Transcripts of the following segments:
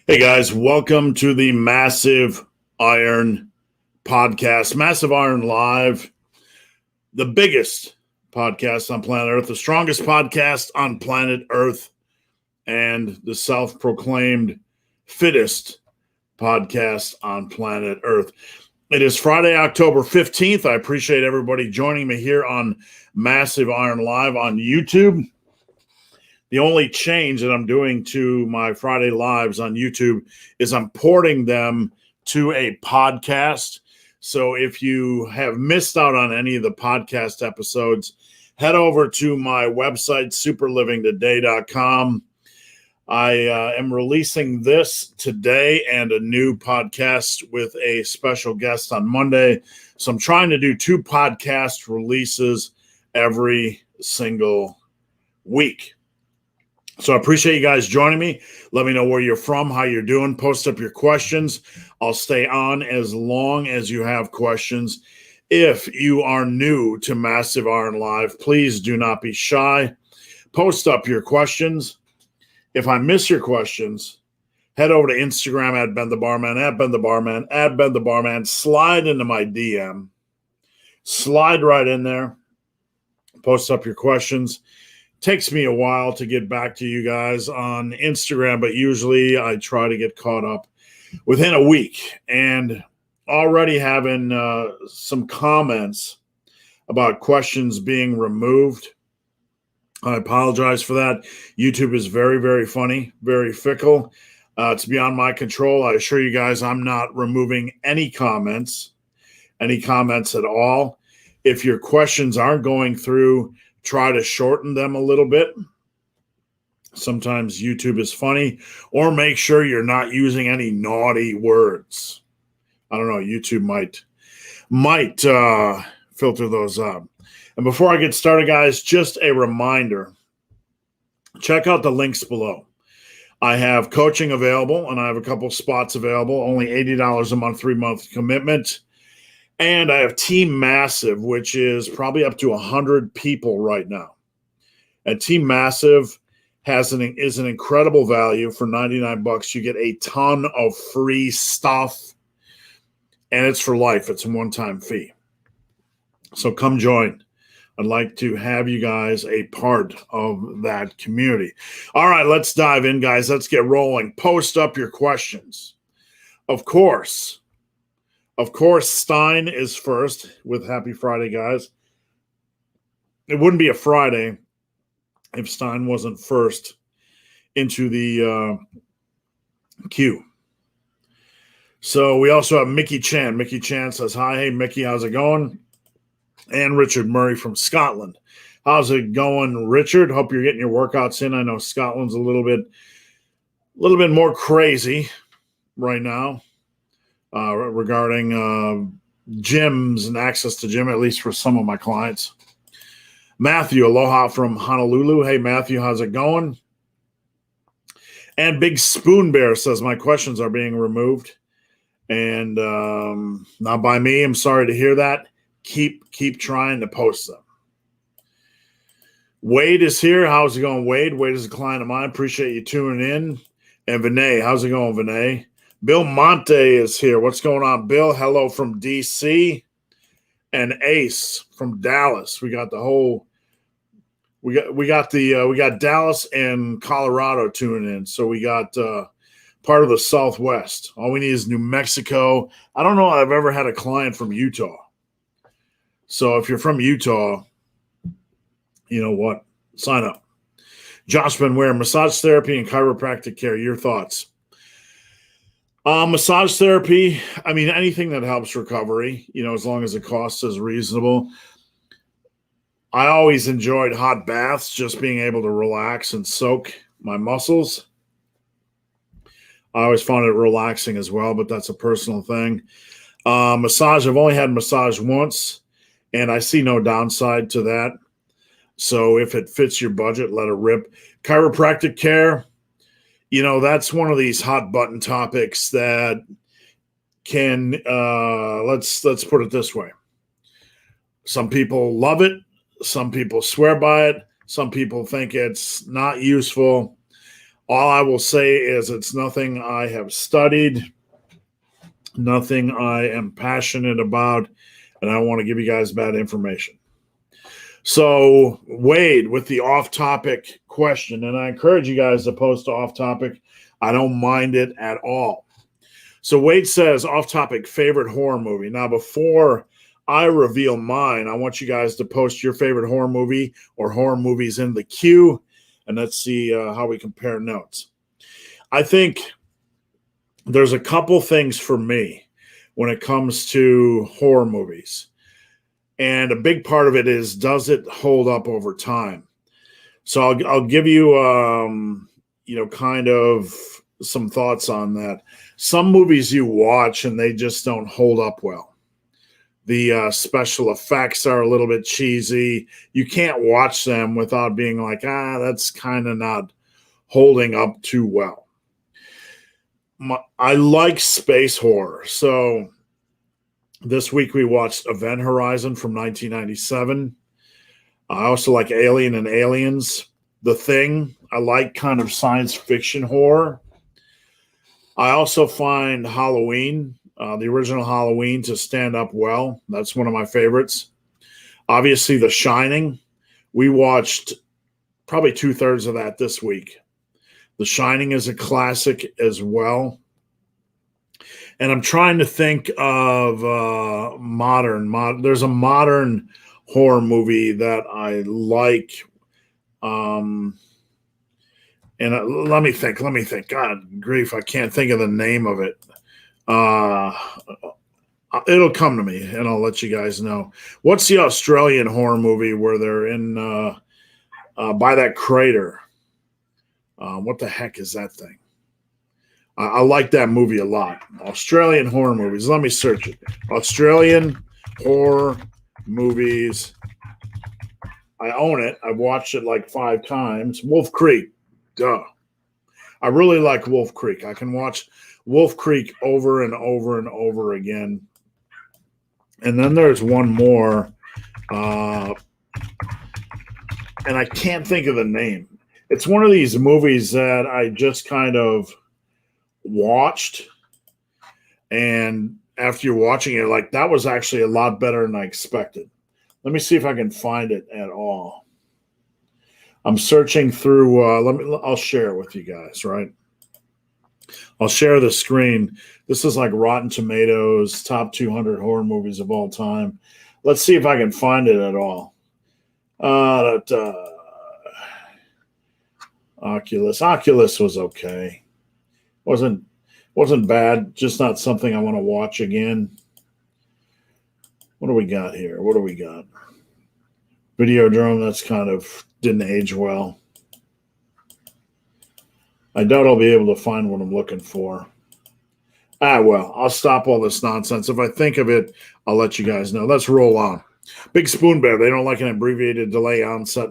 Hey guys, welcome to the Massive Iron Podcast, Massive Iron Live, the biggest podcast on planet Earth, the strongest podcast on planet Earth, and the self proclaimed fittest podcast on planet Earth. It is Friday, October 15th. I appreciate everybody joining me here on Massive Iron Live on YouTube. The only change that I'm doing to my Friday lives on YouTube is I'm porting them to a podcast. So if you have missed out on any of the podcast episodes, head over to my website, superlivingtoday.com. I am releasing this today and a new podcast with a special guest on Monday. So I'm trying to do 2 podcast releases every single week. So I appreciate you guys joining me. Let me know where you're from, how you're doing. Post up your questions. I'll stay on as long as you have questions. If you are new to Massive Iron Live, please do not be shy. Post up your questions. If I miss your questions, head over to Instagram at Ben the Barman, at Ben the Barman, at Ben the Barman. Slide into my DM. Slide right in there. Post up your questions. Takes me a while to get back to you guys on Instagram, but usually I try to get caught up within a week. And already having some comments about questions being removed. I apologize for that. YouTube is very, very funny, very fickle. It's beyond my control. I assure you guys I'm not removing any comments at all. If your questions aren't going through, try to shorten them a little bit. Sometimes YouTube is funny, or make sure you're not using any naughty words. I don't know. YouTube might filter those out. And before I get started, guys, just a reminder, check out the links below. I have coaching available, and I have a couple spots available, only $80 a month, 3-month commitment. And I have Team Massive, which is probably up to 100 people right now. And Team Massive is an incredible value for $99. You get a ton of free stuff, and it's for life. It's a one-time fee. So come join. I'd like to have you guys a part of that community. All right, let's dive in, guys. Let's get rolling. Post up your questions. Of course, Stein is first with Happy Friday, guys. It wouldn't be a Friday if Stein wasn't first into the queue. So we also have Mickey Chan. Mickey Chan says, hi. Hey, Mickey, how's it going? And Richard Murray from Scotland. How's it going, Richard? Hope you're getting your workouts in. I know Scotland's a little bit more crazy right now. Regarding gyms and access to gym, at least for some of my clients. Matthew, aloha from Honolulu. Hey, Matthew, how's it going? And Big Spoon Bear says, my questions are being removed. And not by me. I'm sorry to hear that. Keep trying to post them. Wade is here. How's it going, Wade? Wade is a client of mine. Appreciate you tuning in. And Vinay, how's it going, Vinay? Bill Monte is here. What's going on, Bill? Hello from DC. And Ace from Dallas. We got Dallas and Colorado tuning in. So we got part of the Southwest. All we need is New Mexico. I don't know if I've ever had a client from Utah. So if you're from Utah, you know what? Sign up. Josh Benware, massage therapy and chiropractic care. Your thoughts? Massage therapy, I mean, anything that helps recovery, as long as the cost is reasonable. I always enjoyed hot baths, just being able to relax and soak my muscles. I always found it relaxing as well, but that's a personal thing. Massage, I've only had massage once, and I see no downside to that. So if it fits your budget, let it rip. Chiropractic care, that's one of these hot button topics that can, let's put it this way. Some people love it. Some people swear by it. Some people think it's not useful. All I will say is it's nothing I have studied, nothing I am passionate about, and I don't want to give you guys bad information. So, Wade, with the off topic question, and I encourage you guys to post off topic. I don't mind it at all. So, Wade says, off topic, favorite horror movie. Now, before I reveal mine, I want you guys to post your favorite horror movie or horror movies in the queue, and let's see how we compare notes. I think there's a couple things for me when it comes to horror movies. And a big part of it is, does it hold up over time? So I'll give you, kind of some thoughts on that. Some movies you watch and they just don't hold up well. The special effects are a little bit cheesy. You can't watch them without being like, that's kind of not holding up too well. I like space horror. So this week we watched Event Horizon from 1997. I also like Alien and Aliens. The Thing. I like kind of science fiction horror. I also find Halloween, the original Halloween, to stand up well. That's one of my favorites. Obviously, The Shining. We watched probably 2/3 of that this week. The Shining is a classic as well. And I'm trying to think of modern. There's a modern horror movie that I like. Let me think. God grief, I can't think of the name of it. It'll come to me, and I'll let you guys know. What's the Australian horror movie where they're in by that crater? What the heck is that thing? I like that movie a lot. Australian horror movies. Let me search it. Australian horror movies. I own it. I've watched it like 5 times. Wolf Creek. Duh. I really like Wolf Creek. I can watch Wolf Creek over and over and over again. And then there's one more. And I can't think of the name. It's one of these movies that I just kind of watched, and after you're watching it, like, that was actually a lot better than I expected. Let me see if I can find it at all. I'm searching through. I'll share it with you guys, right? I'll share the screen. This is like Rotten Tomatoes top 200 horror movies of all time. Let's see if I can find it at all. Oculus was okay. Wasn't bad, just not something I want to watch again. What do we got here? Videodrome, that's kind of didn't age well. I doubt I'll be able to find what I'm looking for. Well, I'll stop all this nonsense. If I think of it, I'll let you guys know. Let's roll on. Big Spoon Bear, they don't like an abbreviated delay onset.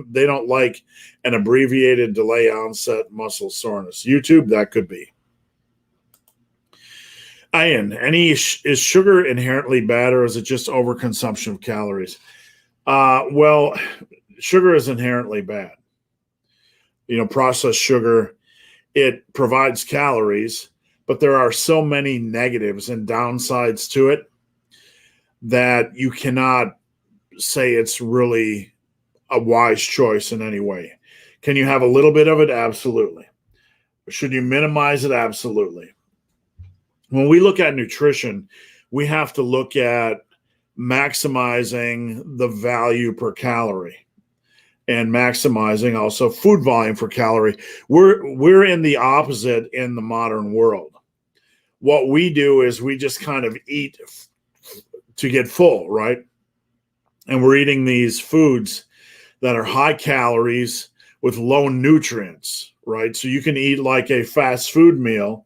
They don't like an abbreviated delay onset muscle soreness. YouTube, that could be. Ian, is sugar inherently bad, or is it just overconsumption of calories? Well, sugar is inherently bad. Processed sugar, it provides calories, but there are so many negatives and downsides to it that you cannot say it's really a wise choice in any way. Can you have a little bit of it? Absolutely. Should you minimize it? Absolutely. When we look at nutrition, we have to look at maximizing the value per calorie and maximizing also food volume per calorie. We're in the opposite in the modern world. What we do is we just kind of eat to get full, right? And we're eating these foods that are high calories with low nutrients, right? So you can eat like a fast food meal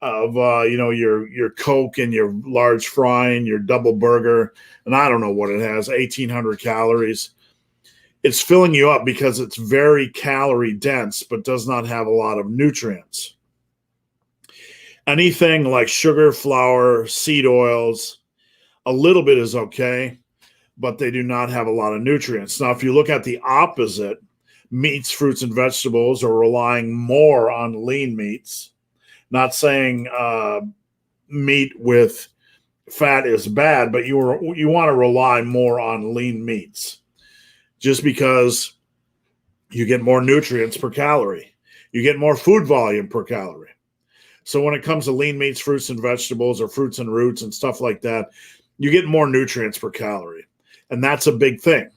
of your Coke and your large fry and your double burger, and I don't know what it has, 1,800 calories. It's filling you up because it's very calorie dense, but does not have a lot of nutrients. Anything like sugar, flour, seed oils, a little bit is okay, but they do not have a lot of nutrients. Now, if you look at the opposite, meats, fruits, and vegetables, or relying more on lean meats. Not saying meat with fat is bad, but you want to rely more on lean meats just because you get more nutrients per calorie. You get more food volume per calorie. So when it comes to lean meats, fruits and vegetables, or fruits and roots and stuff like that, you get more nutrients per calorie. And that's a big thing.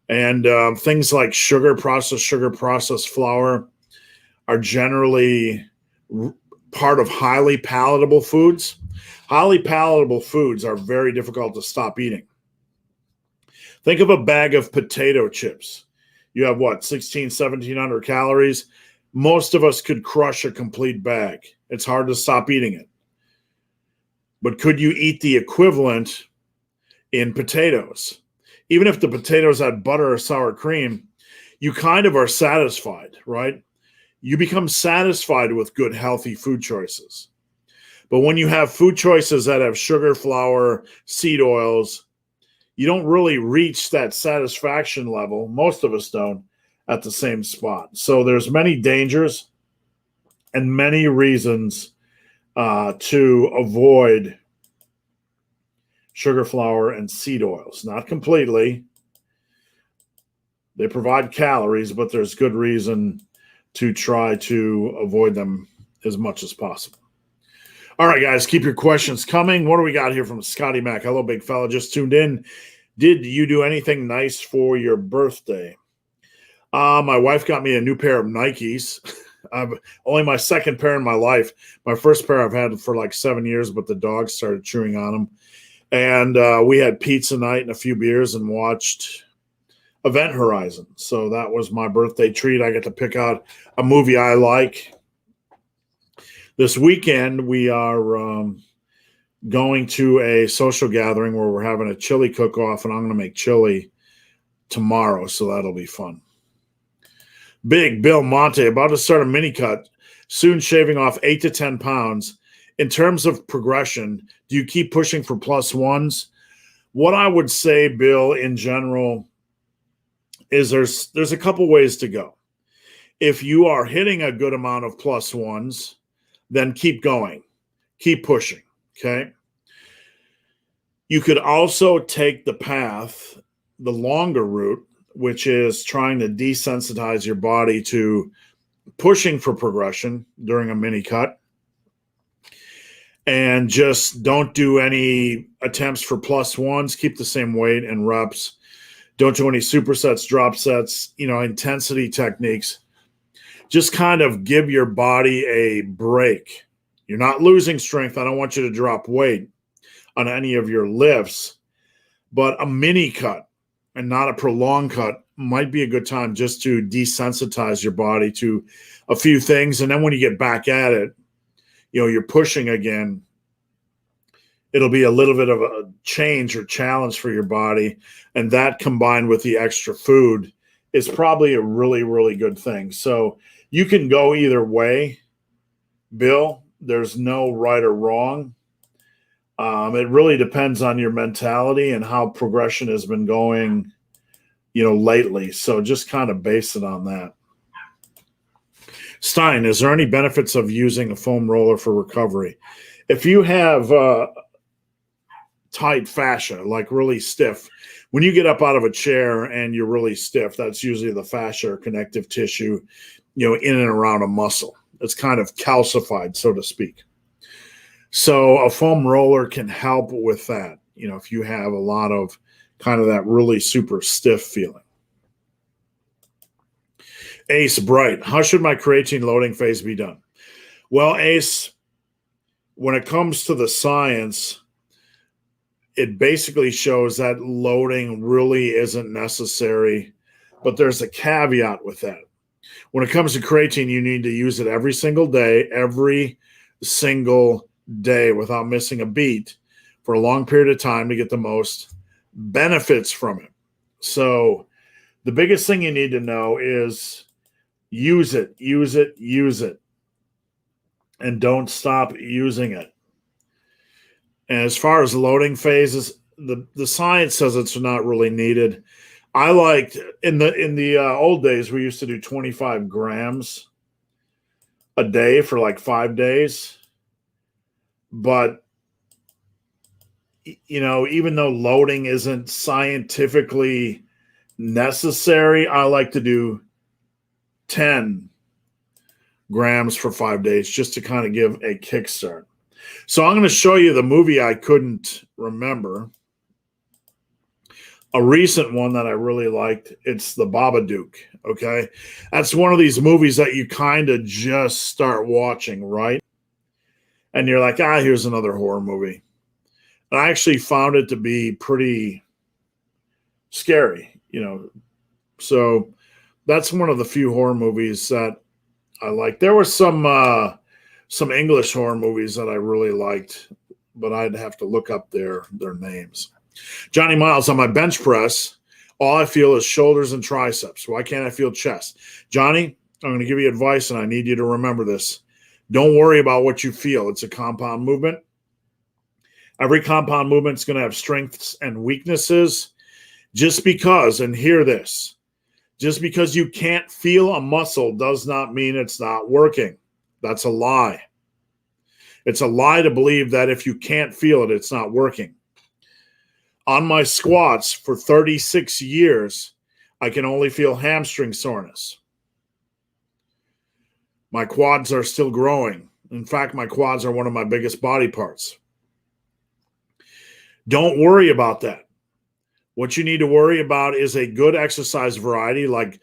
And things like processed flour are generally part of highly palatable foods. Highly palatable foods are very difficult to stop eating. Think of a bag of potato chips. You have what, 1,700 calories? Most of us could crush a complete bag. It's hard to stop eating it. But could you eat the equivalent in potatoes? Even if the potatoes had butter or sour cream, you kind of are satisfied, right? You become satisfied with good, healthy food choices. But when you have food choices that have sugar, flour, seed oils, you don't really reach that satisfaction level. Most of us don't at the same spot. So there's many dangers and many reasons to avoid sugar, flour, and seed oils. Not completely. They provide calories, but there's good reason to try to avoid them as much as possible. All right, guys, keep your questions coming. What do we got here from Scotty Mac? Hello, big fella. Just tuned in. Did you do anything nice for your birthday? My wife got me a new pair of Nikes. Only my second pair in my life. My first pair I've had for like 7 years, but the dogs started chewing on them. And we had pizza night and a few beers and watched Event Horizon. So that was my birthday treat. I get to pick out a movie I like. This weekend, we are going to a social gathering where we're having a chili cook-off, and I'm going to make chili tomorrow, so that'll be fun. Big Bill Monte, about to start a mini cut, soon shaving off 8 to 10 pounds. In terms of progression, do you keep pushing for plus ones? What I would say, Bill, in general, is there's a couple ways to go. If you are hitting a good amount of plus ones, then keep going. Keep pushing, okay? You could also take the path, the longer route, which is trying to desensitize your body to pushing for progression during a mini cut. And just don't do any attempts for plus ones. Keep the same weight and reps. Don't do any supersets, drop sets, intensity techniques. Just kind of give your body a break. You're not losing strength. I don't want you to drop weight on any of your lifts, but a mini cut and not a prolonged cut might be a good time just to desensitize your body to a few things. And then when you get back at it, you're pushing again. It'll be a little bit of a change or challenge for your body. And that combined with the extra food is probably a really, really good thing. So you can go either way, Bill. There's no right or wrong. It really depends on your mentality and how progression has been going, lately. So just kind of base it on that. Stein, is there any benefits of using a foam roller for recovery? If you have tight fascia, like really stiff, when you get up out of a chair and you're really stiff, that's usually the fascia or connective tissue, in and around a muscle. It's kind of calcified, so to speak. So a foam roller can help with that, if you have a lot of kind of that really super stiff feeling. Ace Bright, how should my creatine loading phase be done? Well, Ace, when it comes to the science, it basically shows that loading really isn't necessary, but there's a caveat with that. When it comes to creatine, you need to use it every single day without missing a beat for a long period of time to get the most benefits from it. So the biggest thing you need to know is use it, and don't stop using it. And as far as loading phases, the science says it's not really needed. I liked in the old days, we used to do 25 grams a day for like 5 days. But, even though loading isn't scientifically necessary, I like to do 10 grams for 5 days just to kind of give a kickstart. So I'm going to show you the movie I couldn't remember. A recent one that I really liked. It's The Babadook. Okay. That's one of these movies that you kind of just start watching, right? And you're like, here's another horror movie. And I actually found it to be pretty scary, So that's one of the few horror movies that I like. There were some English horror movies that I really liked, but I'd have to look up their names. Johnny Miles, on my bench press, all I feel is shoulders and triceps. Why can't I feel chest? Johnny, I'm going to give you advice, and I need you to remember this. Don't worry about what you feel. It's a compound movement. Every compound movement is going to have strengths and weaknesses. Just because, and hear this, just because you can't feel a muscle does not mean it's not working. That's a lie. It's a lie to believe that if you can't feel it, it's not working. On my squats for 36 years, I can only feel hamstring soreness. My quads are still growing. In fact, my quads are one of my biggest body parts. Don't worry about that. What you need to worry about is a good exercise variety like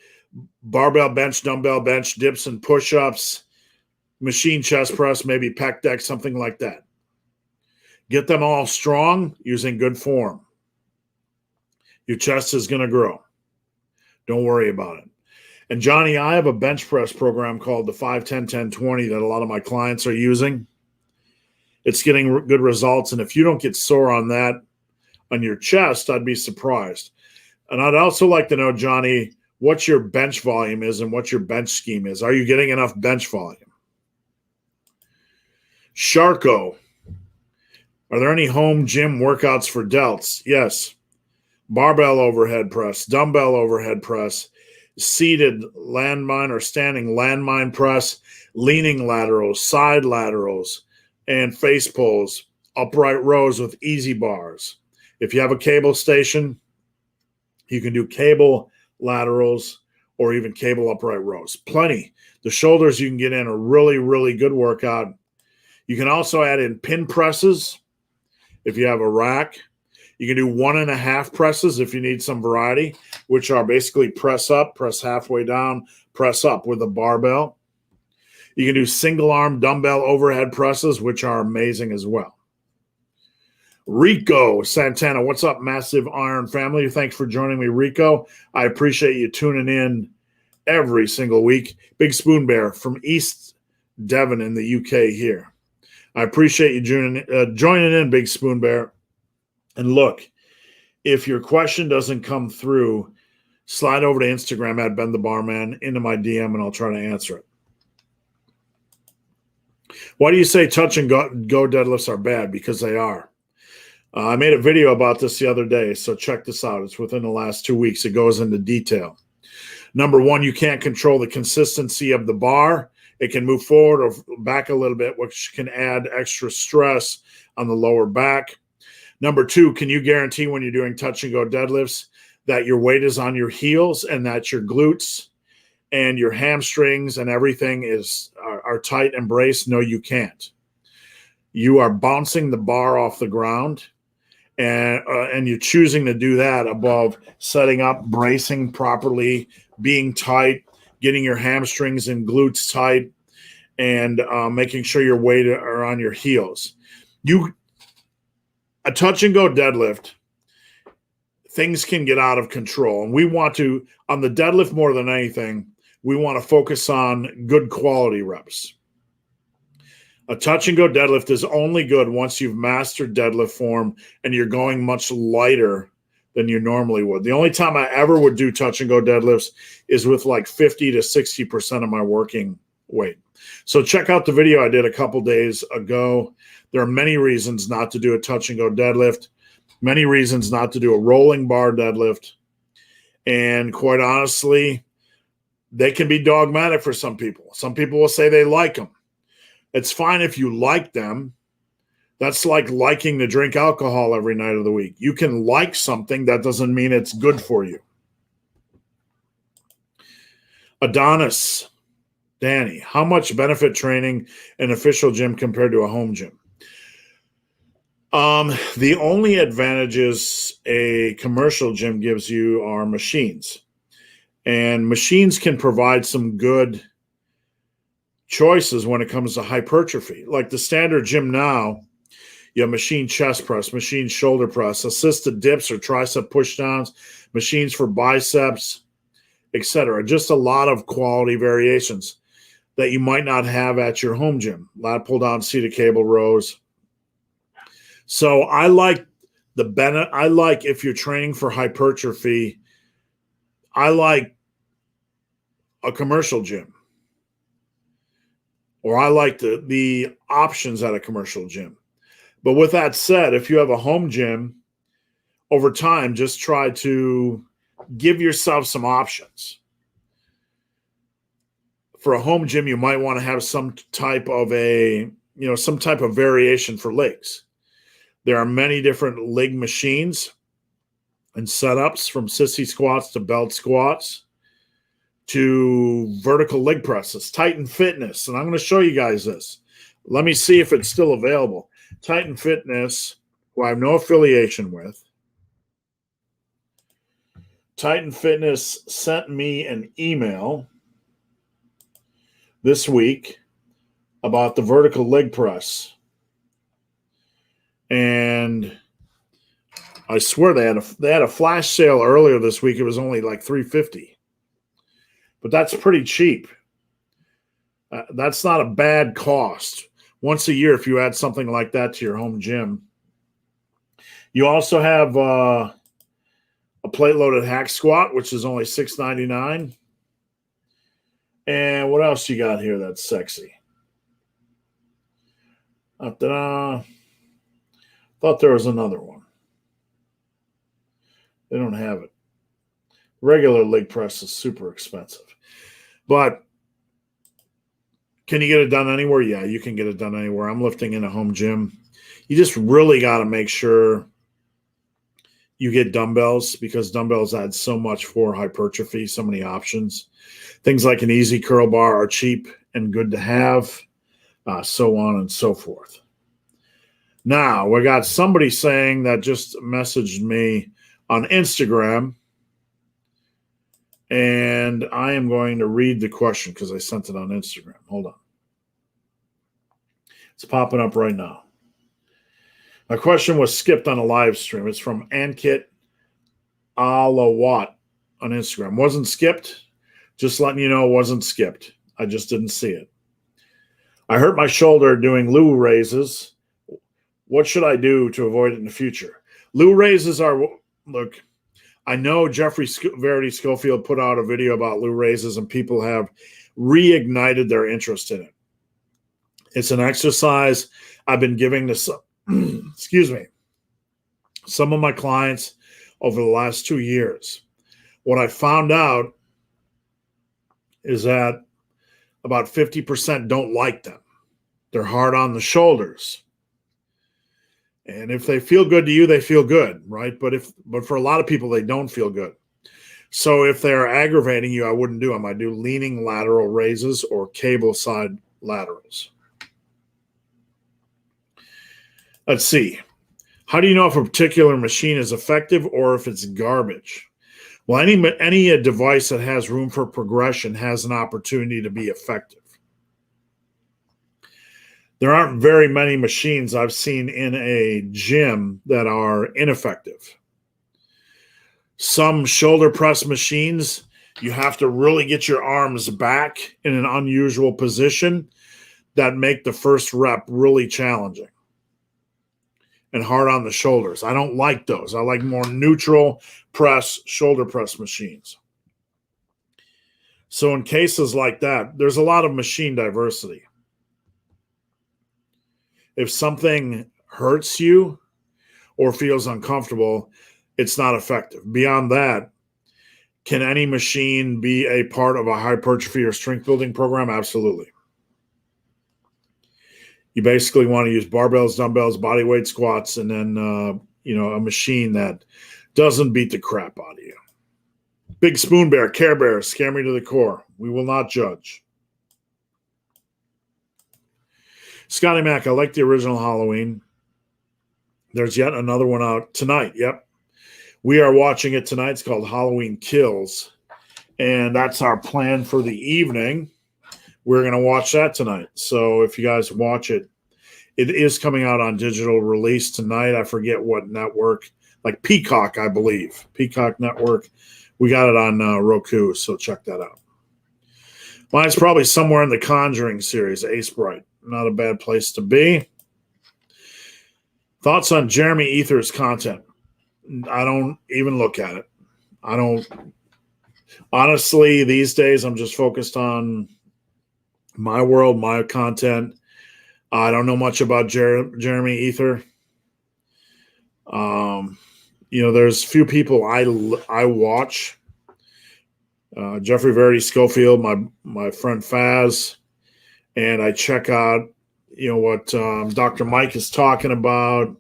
barbell bench, dumbbell bench, dips and push-ups, machine chest press, maybe pec deck, something like that. Get them all strong using good form. Your chest is going to grow. Don't worry about it. And Johnny, I have a bench press program called the 5-10-10-20 that a lot of my clients are using. It's getting good results. And if you don't get sore on that, on your chest, I'd be surprised. And I'd also like to know, Johnny, what your bench volume is and what your bench scheme is. Are you getting enough bench volume? Sharko, are there any home gym workouts for delts? Yes. Barbell overhead press, dumbbell overhead press, seated landmine or standing landmine press, leaning laterals, side laterals, and face pulls, upright rows with easy bars. If you have a cable station, you can do cable laterals or even cable upright rows. Plenty. The shoulders you can get in a really, really good workout. You can also add in pin presses if you have a rack. You can do 1.5 presses if you need some variety, which are basically press up, press halfway down, press up with a barbell. You can do single arm dumbbell overhead presses, which are amazing as well. Rico Santana, what's up, Massive Iron family? Thanks for joining me, Rico. I appreciate you tuning in every single week. Big Spoon Bear from East Devon in the UK here. I appreciate you joining in, Big Spoon Bear. And look, if your question doesn't come through, slide over to Instagram at Ben the Barman into my DM and I'll try to answer it. Why do you say touch and go deadlifts are bad? Because they are. I made a video about this the other day, so check this out. It's within the last 2 weeks. It goes into detail. Number one, you can't control the consistency of the bar. It can move forward or back a little bit, which can add extra stress on the lower back. Number two, can you guarantee when you're doing touch and go deadlifts that your weight is on your heels and that your glutes and your hamstrings and everything are tight and braced? No, you can't. You are bouncing the bar off the ground, and you're choosing to do that above setting up, bracing properly, being tight, getting your hamstrings and glutes tight, and making sure your weight are on your heels. A touch and go deadlift, things can get out of control. And we want to, on the deadlift more than anything, we want to focus on good quality reps. A touch and go deadlift is only good once you've mastered deadlift form and you're going much lighter than you normally would. The only time I ever would do touch and go deadlifts is with like 50 to 60% of my working weight. So check out the video I did a couple days ago. There are many reasons not to do a touch and go deadlift, many reasons not to do a rolling bar deadlift. And quite honestly, they can be dogmatic for some people. Some people will say they like them. It's fine if you like them. That's like liking to drink alcohol every night of the week. You can like something, that doesn't mean it's good for you. Adonis, Danny, how much benefit training an official gym compared to a home gym? The only advantages a commercial gym gives you are machines. And machines can provide some good choices when it comes to hypertrophy. Like the standard gym now, you have machine chest press, machine shoulder press, assisted dips or tricep pushdowns, machines for biceps, etc. Just a lot of quality variations that you might not have at your home gym. Lat pull down, seated cable rows. So I like if you're training for hypertrophy, I like a commercial gym. Or I like the options at a commercial gym. But with that said, if you have a home gym, over time, just try to give yourself some options. For a home gym, you might want to have some type of variation for legs. There are many different leg machines and setups, from sissy squats to belt squats to vertical leg presses. Titan Fitness, and I'm going to show you guys this. Let me see if it's still available. Titan Fitness, who I have no affiliation with. Titan Fitness sent me an email this week about the vertical leg press. And I swear they had a flash sale earlier this week. It was only like $350. But that's pretty cheap. That's not a bad cost. Once a year, if you add something like that to your home gym. You also have a plate-loaded hack squat, which is only $6.99. And what else you got here that's sexy? Thought there was another one. They don't have it. Regular leg press is super expensive. But can you get it done anywhere? Yeah, you can get it done anywhere. I'm lifting in a home gym. You just really got to make sure you get dumbbells, because dumbbells add so much for hypertrophy, so many options. Things like an easy curl bar are cheap and good to have, so on and so forth. Now, we got somebody saying that just messaged me on Instagram, and I am going to read the question because I sent it on Instagram. Hold on. It's popping up right now. My question was skipped on a live stream. It's from Ankit Alawat on Instagram. Wasn't skipped. Just letting you know it wasn't skipped. I just didn't see it. I hurt my shoulder doing Lou raises. What should I do to avoid it in the future? Lou raises are, look, I know Jeffrey Verity Schofield put out a video about Lou raises, and people have reignited their interest in it. It's an exercise I've been giving to some of my clients over the last 2 years. What I found out is that about 50% don't like them. They're hard on the shoulders. And if they feel good to you, they feel good, right? But for a lot of people, they don't feel good. So if they're aggravating you, I wouldn't do them. I do leaning lateral raises or cable side laterals. Let's see. How do you know if a particular machine is effective or if it's garbage? Well, any device that has room for progression has an opportunity to be effective. There aren't very many machines I've seen in a gym that are ineffective. Some shoulder press machines, you have to really get your arms back in an unusual position that make the first rep really challenging and hard on the shoulders. I don't like those. I like more neutral press, shoulder press machines. So in cases like that, there's a lot of machine diversity. If something hurts you or feels uncomfortable, it's not effective. Beyond that, Can any machine be a part of a hypertrophy or strength building program? Absolutely. You basically want to use barbells, dumbbells, body weight squats, and then a machine that doesn't beat the crap out of you. Big Spoon Bear, Care Bear, scare me to the core. We will not judge. Scotty Mac, I like the original Halloween. There's yet another one out tonight. Yep. We are watching it tonight. It's called Halloween Kills. And that's our plan for the evening. We're going to watch that tonight. So if you guys watch it, it is coming out on digital release tonight. I forget what network, like Peacock, I believe. Peacock Network. We got it on Roku, so check that out. Mine's probably somewhere in the Conjuring series, Ace Bright. Not a bad place to be. Thoughts on Jeremy Ether's content? I don't even look at it. I don't. Honestly, these days, I'm just focused on my world, my content. I don't know much about Jeremy Ether. There's few people I watch. Jeffrey Verity Schofield, my friend Faz, and I check out, what Dr. Mike is talking about,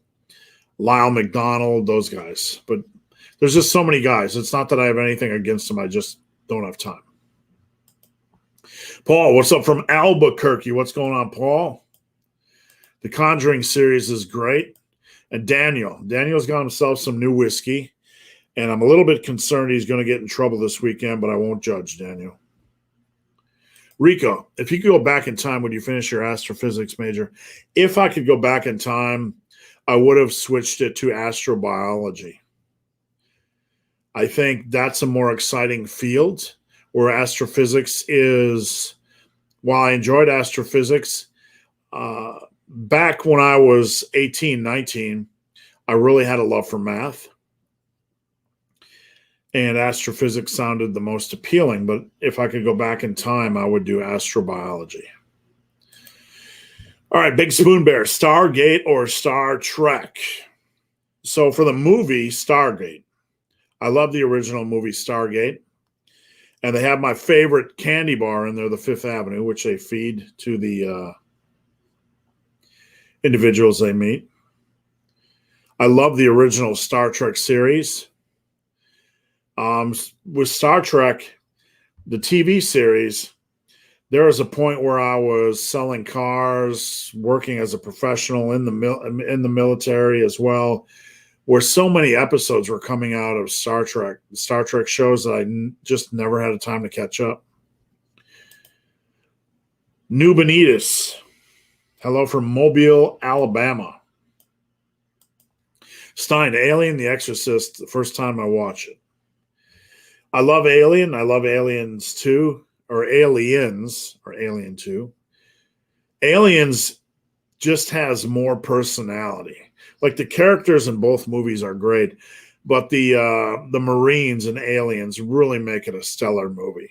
Lyle McDonald, those guys. But there's just so many guys. It's not that I have anything against them. I just don't have time. Paul, what's up from Albuquerque? What's going on, Paul? The Conjuring series is great. And Daniel's got himself some new whiskey. And I'm a little bit concerned he's going to get in trouble this weekend, but I won't judge Daniel. Rico, if you could go back in time, would you finish your astrophysics major? If I could go back in time, I would have switched it to astrobiology. I think that's a more exciting field where astrophysics is, while I enjoyed astrophysics, back when I was 18, 19, I really had a love for math. And astrophysics sounded the most appealing. But if I could go back in time, I would do astrobiology. All right, Big Spoon Bear, Stargate or Star Trek? So for the movie Stargate, I love the original movie Stargate. And they have my favorite candy bar in there, the Fifth Avenue, which they feed to the individuals they meet. I love the original Star Trek series. With Star Trek, the TV series, there was a point where I was selling cars, working as a professional in the military as well, where so many episodes were coming out of Star Trek shows that I just never had a time to catch up. New Benitez, hello from Mobile, Alabama. Stein, Alien, The Exorcist, the first time I watch it. I love Alien. I love Aliens 2, or Aliens, or Alien 2. Aliens just has more personality. Like the characters in both movies are great, but the Marines and Aliens really make it a stellar movie.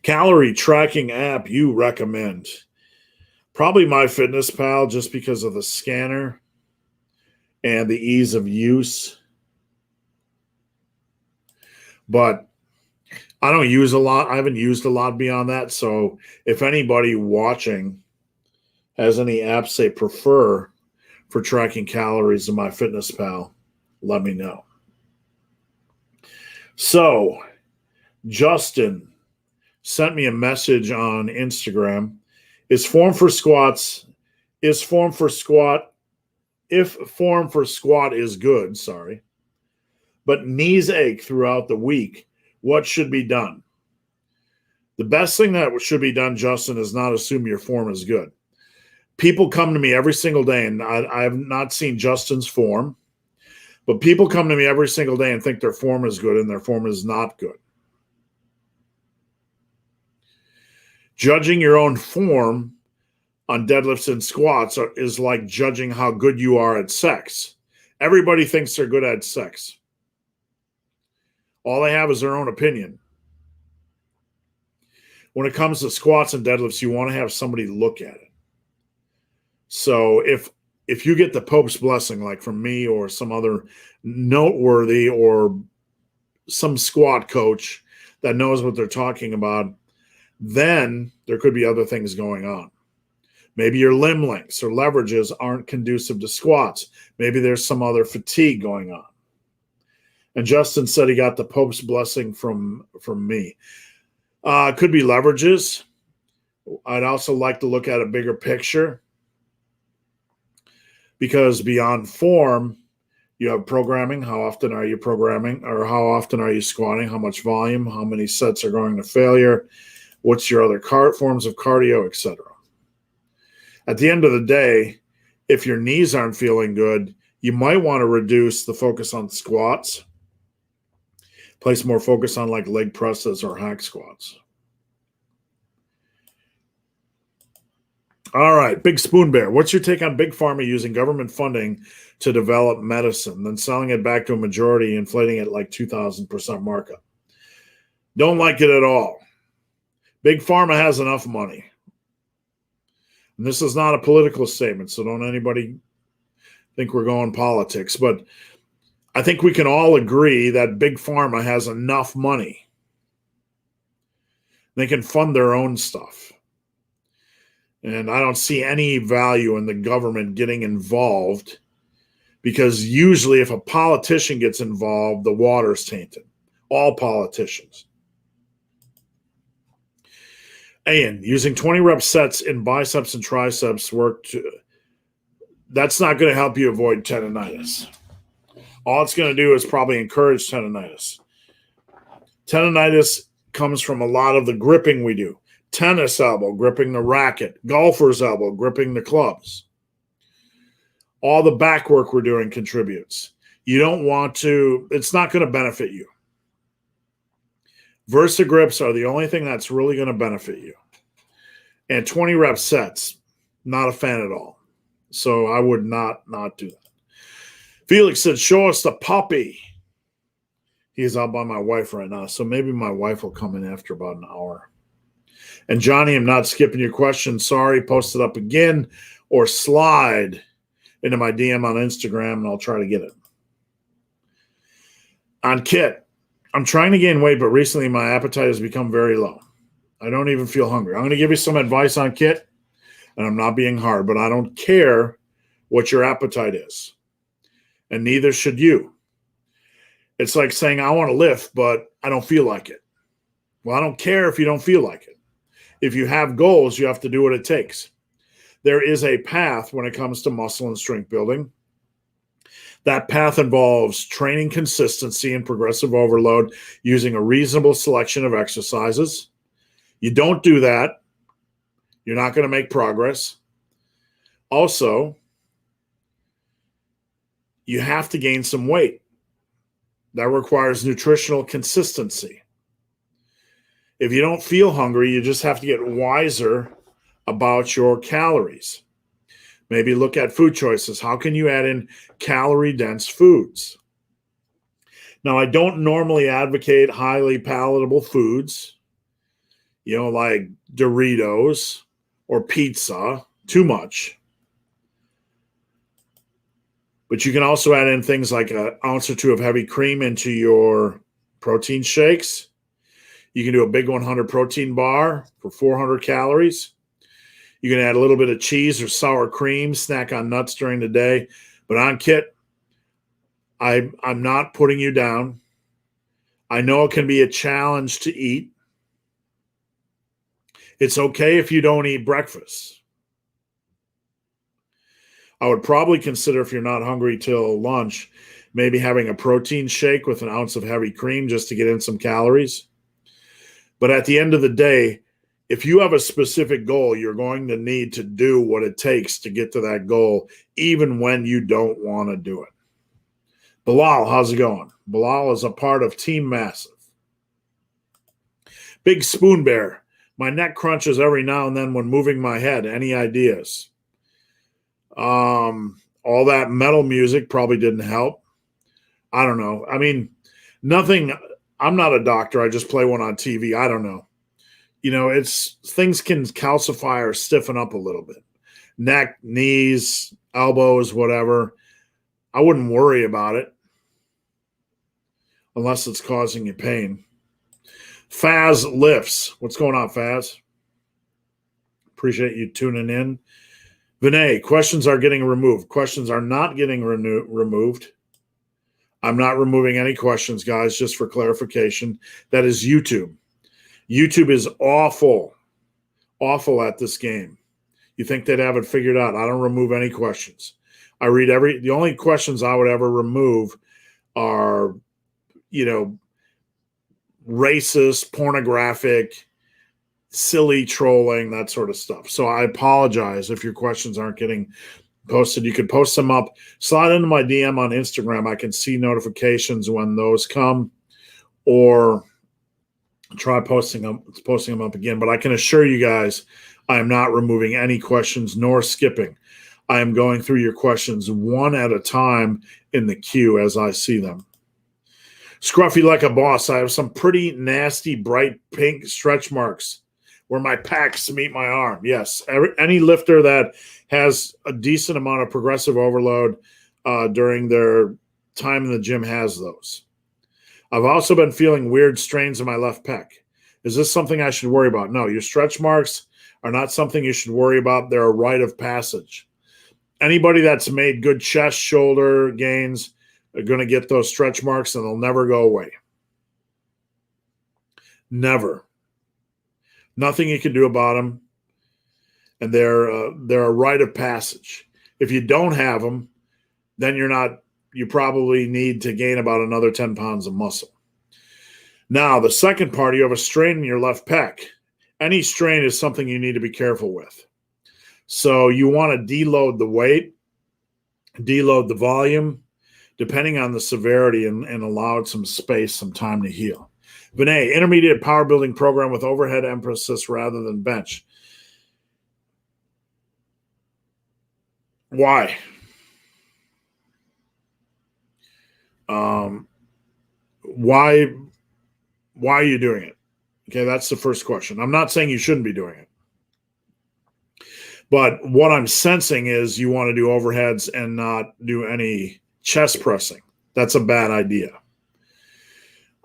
Calorie tracking app you recommend? Probably MyFitnessPal, just because of the scanner and the ease of use. But I don't use a lot. I haven't used a lot beyond that. So if anybody watching has any apps they prefer for tracking calories in MyFitnessPal, let me know. So Justin sent me a message on Instagram. If form for squat is good, but knees ache throughout the week, what should be done? The best thing that should be done, Justin, is not assume your form is good. People come to me every single day, and I have not seen Justin's form, but people come to me every single day and think their form is good, and their form is not good. Judging your own form on deadlifts and squats is like judging how good you are at sex. Everybody thinks they're good at sex. All they have is their own opinion. When it comes to squats and deadlifts, you want to have somebody look at it. So if you get the Pope's blessing, like from me or some other noteworthy or some squat coach that knows what they're talking about, then there could be other things going on. Maybe your limb lengths or leverages aren't conducive to squats. Maybe there's some other fatigue going on. And Justin said he got the Pope's blessing from me. Could be leverages. I'd also like to look at a bigger picture, because beyond form, you have programming. How often are you programming, or how often are you squatting? How much volume? How many sets are going to failure? What's your other forms of cardio, etc.? At the end of the day, if your knees aren't feeling good, you might want to reduce the focus on squats, place more focus on like leg presses or hack squats. All right, Big Spoon Bear. What's your take on Big Pharma using government funding to develop medicine, then selling it back to a majority, inflating it like 2,000% markup? Don't like it at all. Big Pharma has enough money. And this is not a political statement, so don't anybody think we're going politics. But I think we can all agree that Big Pharma has enough money. They can fund their own stuff. And I don't see any value in the government getting involved, because usually if a politician gets involved, the water's tainted. All politicians. Ian, using 20 rep sets in biceps and triceps that's not going to help you avoid tendonitis. All it's going to do is probably encourage tendonitis. Tendonitis comes from a lot of the gripping we do. Tennis elbow, gripping the racket. Golfer's elbow, gripping the clubs. All the back work we're doing contributes. You don't want to, it's not going to benefit you. Versa grips are the only thing that's really going to benefit you. And 20 rep sets, not a fan at all. So I would not do that. Felix said, show us the puppy. He's out by my wife right now, so maybe my wife will come in after about an hour. And Johnny, I'm not skipping your question. Sorry, post it up again or slide into my DM on Instagram and I'll try to get it. On Kit, I'm trying to gain weight, but recently my appetite has become very low. I don't even feel hungry. I'm going to give you some advice on Kit, and I'm not being hard, but I don't care what your appetite is, and neither should you. It's like saying, I want to lift, but I don't feel like it. Well, I don't care if you don't feel like it. If you have goals, you have to do what it takes. There is a path when it comes to muscle and strength building. That path involves training consistency and progressive overload using a reasonable selection of exercises. You don't do that, you're not going to make progress. Also, you have to gain some weight. That requires nutritional consistency. If you don't feel hungry, you just have to get wiser about your calories. Maybe look at food choices. How can you add in calorie-dense foods? Now, I don't normally advocate highly palatable foods, like Doritos or pizza, too much. But you can also add in things like an ounce or two of heavy cream into your protein shakes. You can do a big 100 protein bar for 400 calories. You can add a little bit of cheese or sour cream, snack on nuts during the day. But on Kit, I'm not putting you down. I know it can be a challenge to eat. It's okay if you don't eat breakfast. I would probably consider, if you're not hungry till lunch, maybe having a protein shake with an ounce of heavy cream just to get in some calories. But at the end of the day, if you have a specific goal, you're going to need to do what it takes to get to that goal, even when you don't want to do it. Bilal, how's it going? Bilal is a part of Team Massive. Big Spoon Bear, my neck crunches every now and then when moving my head. Any ideas? All that metal music probably didn't help. I don't know. I mean, nothing. I'm not a doctor. I just play one on TV. I don't know. It's things can calcify or stiffen up a little bit. Neck, knees, elbows, whatever. I wouldn't worry about it. unless it's causing you pain. Faz lifts. What's going on, Faz? Appreciate you tuning in. Vinay, questions are getting removed. Questions are not getting removed. I'm not removing any questions, guys, just for clarification. That is YouTube. YouTube is awful at this game. You think they'd have it figured out. I don't remove any questions. I read the only questions I would ever remove are, racist, pornographic, silly trolling, that sort of stuff. So I apologize if your questions aren't getting posted. You could post them up. Slide into my DM on Instagram. I can see notifications when those come, or try posting them up again. But I can assure you guys, I am not removing any questions nor skipping. I am going through your questions one at a time in the queue as I see them. Scruffy like a boss. I have some pretty nasty bright pink stretch marks where my pecs meet my arm. Yes, any lifter that has a decent amount of progressive overload during their time in the gym has those. I've also been feeling weird strains in my left pec. Is this something I should worry about? No, your stretch marks are not something you should worry about. They're a rite of passage. Anybody that's made good chest, shoulder gains are going to get those stretch marks, and they'll never go away. Never. Nothing you can do about them, and they're a rite of passage. If you don't have them, then you probably need to gain about another 10 pounds of muscle. Now, the second part, you have a strain in your left pec. Any strain is something you need to be careful with. So you want to deload the weight, deload the volume, depending on the severity, and allow it some space, some time to heal. Vinay, intermediate power building program with overhead emphasis rather than bench. Why? Why are you doing it? Okay, that's the first question. I'm not saying you shouldn't be doing it. But what I'm sensing is you want to do overheads and not do any chest pressing. That's a bad idea.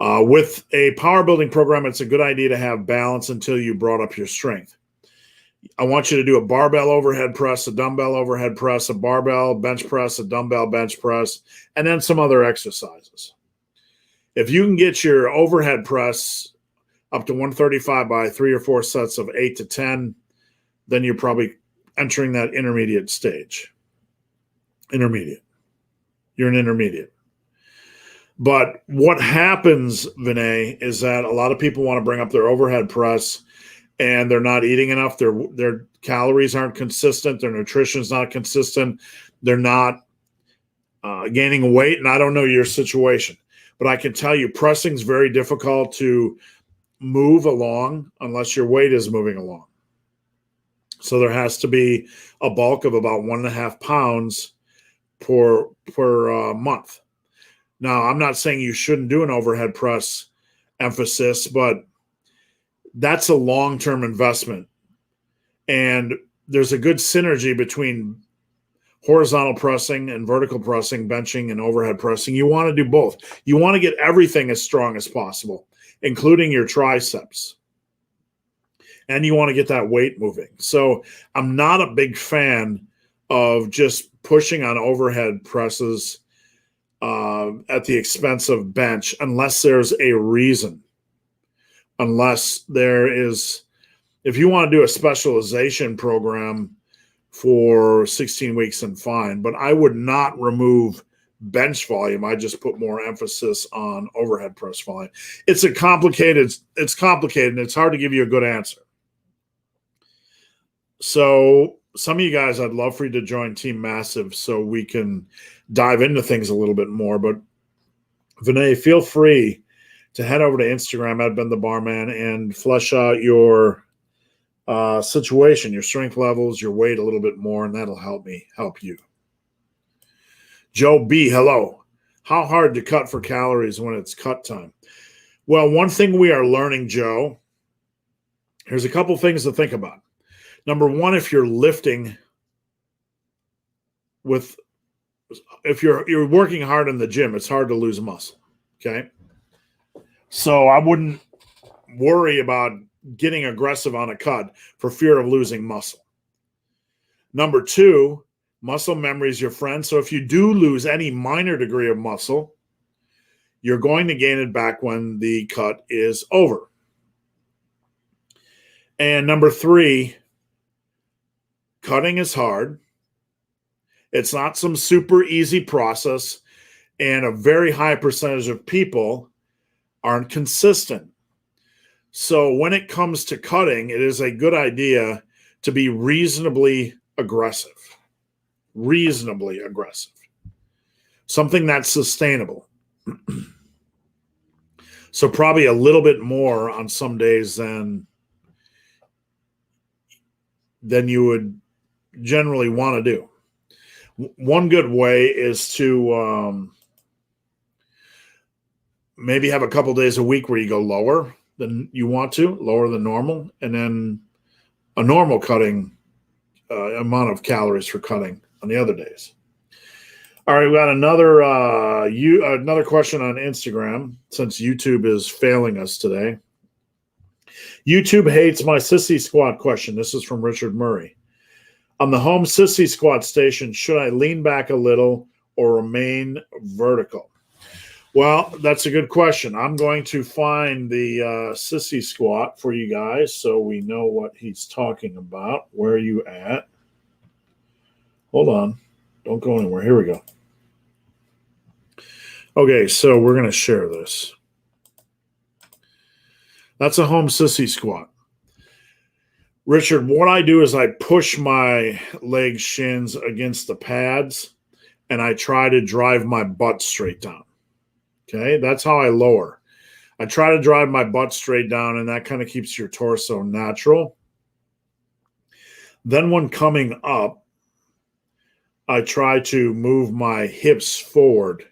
With a power building program, it's a good idea to have balance until you brought up your strength. I want you to do a barbell overhead press, a dumbbell overhead press, a barbell bench press, a dumbbell bench press, and then some other exercises. If you can get your overhead press up to 135 by 3 or 4 sets of 8 to 10, then you're probably entering that intermediate stage. Intermediate. You're an intermediate. But what happens, Vinay, is that a lot of people want to bring up their overhead press and they're not eating enough. Their calories aren't consistent. Their nutrition is not consistent. They're not gaining weight. And I don't know your situation, but I can tell you pressing is very difficult to move along unless your weight is moving along. So there has to be a bulk of about 1.5 pounds per month. Now, I'm not saying you shouldn't do an overhead press emphasis, but that's a long-term investment. And there's a good synergy between horizontal pressing and vertical pressing, benching and overhead pressing. You want to do both. You want to get everything as strong as possible, including your triceps. And you want to get that weight moving. So I'm not a big fan of just pushing on overhead presses at the expense of bench, unless there's a reason. Unless there is, if you want to do a specialization program for 16 weeks, then fine. But I would not remove bench volume. I just put more emphasis on overhead press volume. It's complicated and it's hard to give you a good answer. So some of you guys, I'd love for you to join Team Massive so we can dive into things a little bit more. But Vinay, feel free to head over to Instagram at Ben the Barman and flesh out your situation, your strength levels, your weight a little bit more, and that'll help you. Joe B, hello. How hard to cut for calories when it's cut time? Well, one thing we are learning, Joe, here's a couple things to think about. Number one, if you're lifting if you're working hard in the gym, it's hard to lose muscle. Okay. So I wouldn't worry about getting aggressive on a cut for fear of losing muscle. Number two, muscle memory is your friend. So if you do lose any minor degree of muscle, you're going to gain it back when the cut is over. And number three, cutting is hard. It's not some super easy process, and a very high percentage of people aren't consistent. So when it comes to cutting, it is a good idea to be reasonably aggressive. Reasonably aggressive. Something that's sustainable. So probably a little bit more on some days than you would generally want to do. One good way is to maybe have a couple days a week where you go lower than you want to, lower than normal, and then a normal cutting amount of calories for cutting on the other days. All right, we got another question on Instagram, since YouTube is failing us today. YouTube hates my sissy squat question. This is from Richard Murray. On the home sissy squat station, should I lean back a little or remain vertical? Well, that's a good question. I'm going to find the sissy squat for you guys so we know what he's talking about. Where are you at? Hold on. Don't go anywhere. Here we go. Okay, so we're going to share this. That's a home sissy squat. Richard, what I do is I push my leg shins against the pads and I try to drive my butt straight down. Okay, that's how I lower. I try to drive my butt straight down, and that kind of keeps your torso natural. Then when coming up, I try to move my hips forward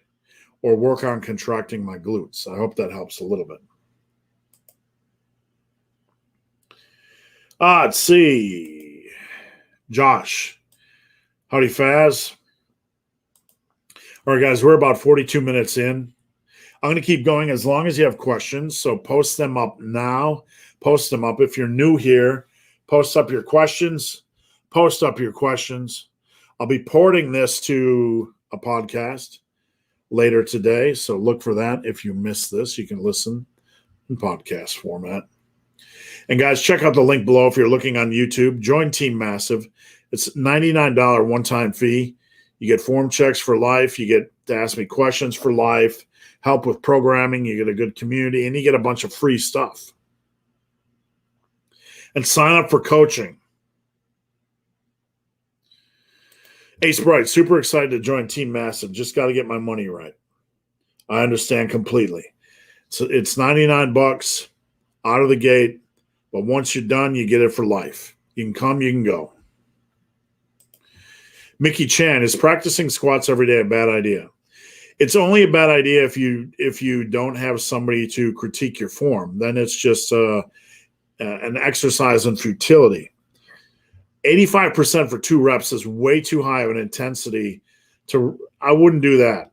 or work on contracting my glutes. I hope that helps a little bit. Let's see. Josh. Howdy, Faz. All right, guys, we're about 42 minutes in. I'm going to keep going as long as you have questions, so post them up now. Post them up. If you're new here, post up your questions. Post up your questions. I'll be porting this to a podcast later today, so look for that. If you missed this, you can listen in podcast format. And guys, check out the link below if you're looking on YouTube. Join Team Massive. It's $99 one-time fee. You get form checks for life. You get to ask me questions for life, help with programming. You get a good community, and you get a bunch of free stuff. And sign up for coaching. Ace Bright, super excited to join Team Massive. Just got to get my money right. I understand completely. So it's $99 out of the gate. But once you're done, you get it for life. You can come, you can go. Mickey Chan, is practicing squats every day a bad idea? It's only a bad idea if you don't have somebody to critique your form. Then it's just an exercise in futility. 85% for 2 reps is way too high of an intensity. I wouldn't do that,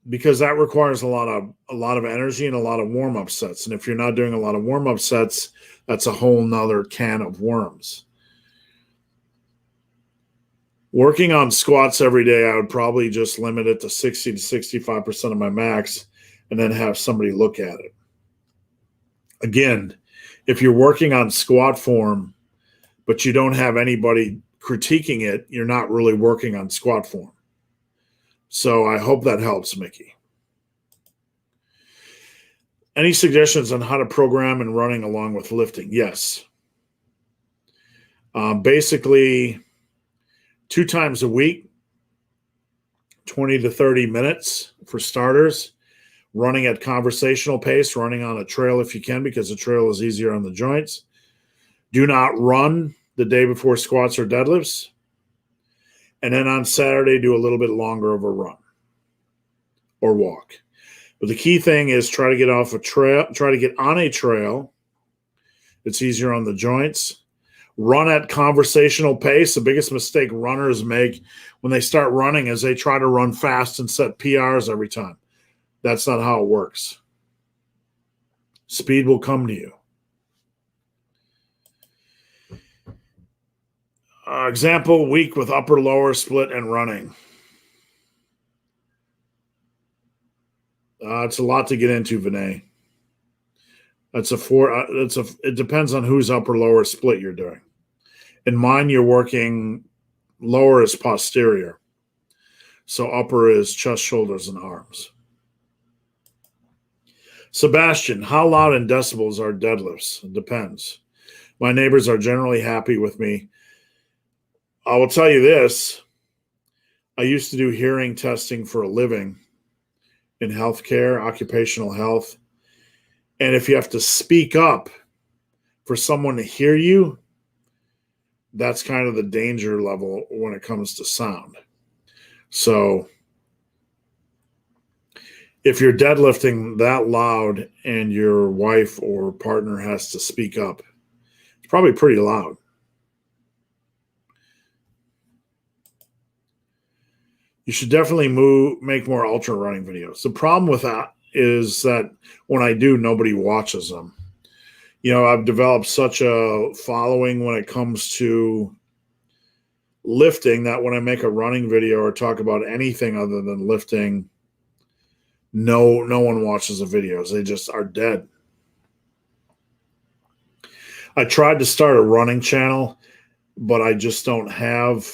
because that requires a lot of energy and a lot of warm-up sets. And if you're not doing a lot of warm-up sets, that's a whole nother can of worms. Working on squats every day, I would probably just limit it to 60 to 65% of my max and then have somebody look at it. Again, if you're working on squat form, but you don't have anybody critiquing it, you're not really working on squat form. So I hope that helps, Mickey. Any suggestions on how to program and running along with lifting? Yes. Basically, 2 times a week, 20 to 30 minutes for starters. Running at conversational pace, running on a trail if you can, because the trail is easier on the joints. Do not run the day before squats or deadlifts. And then on Saturday, do a little bit longer of a run or walk. But the key thing is try to get off a trail, try to get on a trail. It's easier on the joints. Run at conversational pace. The biggest mistake runners make when they start running is they try to run fast and set PRs every time. That's not how it works. Speed will come to you. Example, week with upper lower split and running. It's a lot to get into, Vinay. It depends on whose upper lower split you're doing. In mine, you're working lower is posterior. So upper is chest, shoulders, and arms. Sebastian, how loud in decibels are deadlifts? It depends. My neighbors are generally happy with me. I will tell you this. I used to do hearing testing for a living in healthcare, occupational health. And if you have to speak up for someone to hear you, that's kind of the danger level when it comes to sound. So if you're deadlifting that loud and your wife or partner has to speak up, it's probably pretty loud. You should definitely make more ultra running videos. The problem with that is that when I do, nobody watches them. I've developed such a following when it comes to lifting that when I make a running video or talk about anything other than lifting, no one watches the videos. They just are dead. I tried to start a running channel, but I just don't have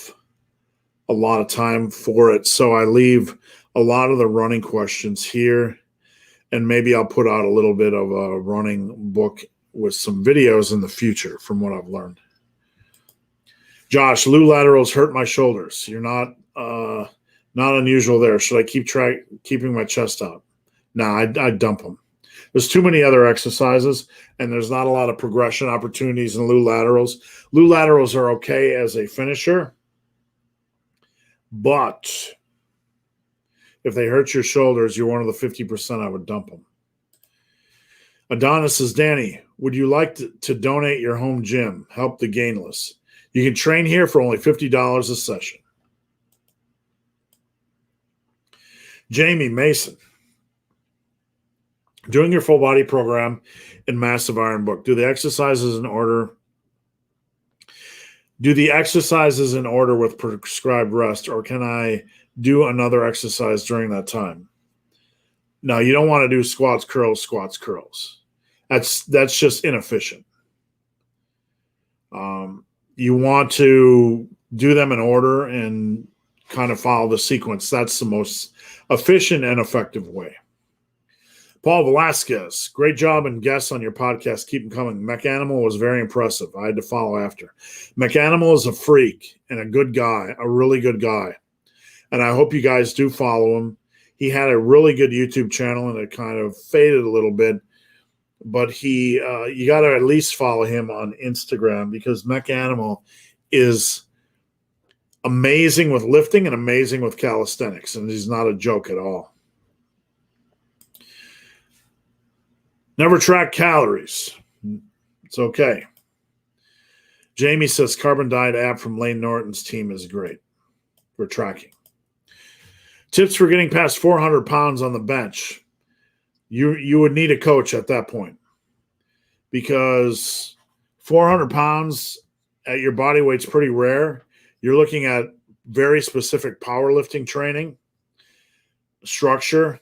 a lot of time for it. So I leave a lot of the running questions here, and maybe I'll put out a little bit of a running book with some videos in the future from what I've learned. Josh, Lou laterals hurt my shoulders. You're not unusual there. Should I keeping my chest out? No, I dump them. There's too many other exercises, and there's not a lot of progression opportunities in Lou laterals. Lou laterals are okay as a finisher, but if they hurt your shoulders, you're one of the 50% I would dump them. Adonis says, Danny, would you like to donate your home gym? Help the gainless. You can train here for only $50 a session. Jamie Mason, doing your full body program in Massive Iron Book. Do the exercises in order with prescribed rest, or can I do another exercise during that time? No, you don't want to do squats, curls. That's just inefficient. You want to do them in order and kind of follow the sequence. That's the most efficient and effective way. Paul Velasquez, great job and guests on your podcast. Keep them coming. MechAnimal was very impressive. I had to follow after. MechAnimal is a freak and a good guy, a really good guy. And I hope you guys do follow him. He had a really good YouTube channel, and it kind of faded a little bit. But you got to at least follow him on Instagram, because MechAnimal is amazing with lifting and amazing with calisthenics, and he's not a joke at all. Never track calories. It's okay. Jamie says Carbon Diet app from Lane Norton's team is great for tracking. Tips for getting past 400 pounds on the bench. You would need a coach at that point, because 400 pounds at your body weight's pretty rare. You're looking at very specific powerlifting training, structure.